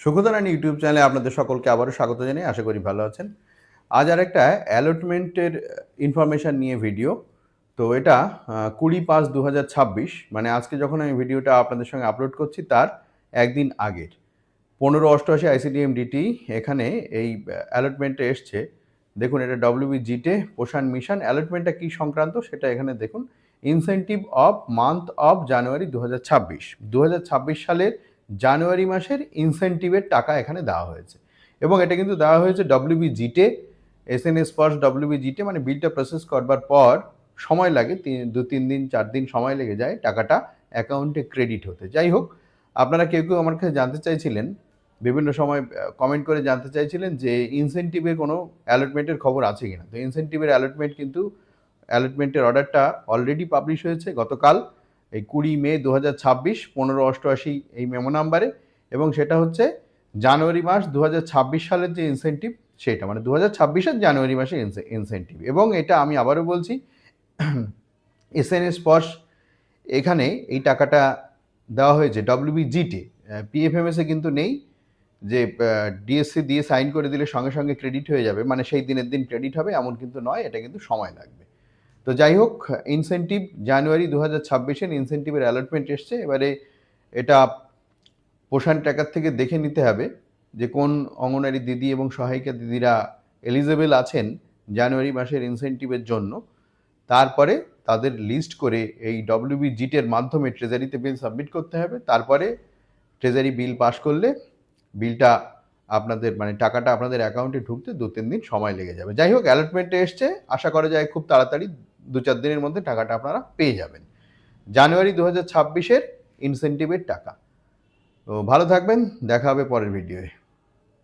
সুখদারানী YouTube চ্যানেলে আপনাদের সকলকে আবারও স্বাগত জানাই। আশা করি ভালো আছেন। আজ আরেকটা অ্যালটমেন্টের ইনফরমেশন নিয়ে ভিডিও। তো এটা 20/5/2026 মানে আজকে যখন আমি ভিডিওটা আপনাদের সঙ্গে আপলোড করছি তার একদিন আগের 1588 ICDMDT এখানে এই অ্যালটমেন্টে এসছে। দেখুন এটা WBGটে পোষণ মিশন অ্যালটমেন্টটা কী সংক্রান্ত সেটা এখানে দেখুন। Incentive of month of January 2026 2026 সালের জানুয়ারি মাসের ইনসেন্টিভের টাকা এখানে দেওয়া হয়েছে এবং এটা কিন্তু দেওয়া হয়েছে WBGটে SNS ফার্স্ট WBGটে মানে বিলটা প্রসেস করবার পর সময় লাগে 2-3 দিন 4 দিন সময় লেগে যায় টাকাটা অ্যাকাউন্টে ক্রেডিট হতে। যাই হোক, আপনারা কেউ কেউ আমার কাছে জানতে চাইছিলেন, বিভিন্ন সময় কমেন্ট করে জানতে চাইছিলেন যে ইনসেন্টিভের কোনো অ্যালটমেন্টের খবর আছে কিনা। তো ইনসেন্টিভের অ্যালটমেন্ট কিন্তু অ্যালটমেন্টের অর্ডারটা অলরেডি পাবলিশ হয়েছে গতকাল এই 20 মে 2026 1588 এই মেমো নাম্বারে, এবং সেটা হচ্ছে জানুয়ারি মাস 2026 সালের যে ইনসেন্টিভ সেটা মানে 2026-এর জানুয়ারি মাসের ইনসেন্টিভ। এবং এটা আমি আবারও বলছি, SNS পশ এখানে এই টাকাটা দেওয়া হয়েছে WBGটে, PFMS-এ কিন্তু নেই যে ডিএসসি দিয়ে সাইন করে দিলে সঙ্গে সঙ্গে ক্রেডিট হয়ে যাবে, মানে সেই দিনের দিন ক্রেডিট হবে এমন কিন্তু নয়, এটা কিন্তু সময় লাগবে। তো যাই হোক, ইনসেন্টিভ জানুয়ারি 2026-এর ইনসেন্টিভের অ্যালটমেন্ট এসছে। এবারে এটা পোষণ ট্র্যাকার থেকে দেখে নিতে হবে যে কোন অঙ্গনারী দিদি এবং সহায়িকা দিদিরা এলিজেবল আছেন জানুয়ারি মাসের ইনসেন্টিভের জন্য। তারপরে তাদের লিস্ট করে এই WBGটের মাধ্যমে ট্রেজারিতে বিল সাবমিট করতে হবে। তারপরে ট্রেজারি বিল পাস করলে বিলটা আপনাদের মানে টাকাটা আপনাদের অ্যাকাউন্টে ঢুকতে 2-3 দিন সময় লেগে যাবে। যাই হোক, অ্যালটমেন্টে এসছে, আশা করা যায় খুব তাড়াতাড়ি 2-4 দিনের মধ্যে টাকাটা আপনারা পেয়ে যাবেন, জানুয়ারি 2026-এর ইনসেন্টিভের টাকা। তো ভালো থাকবেন, দেখা হবে পরের ভিডিওয়ে।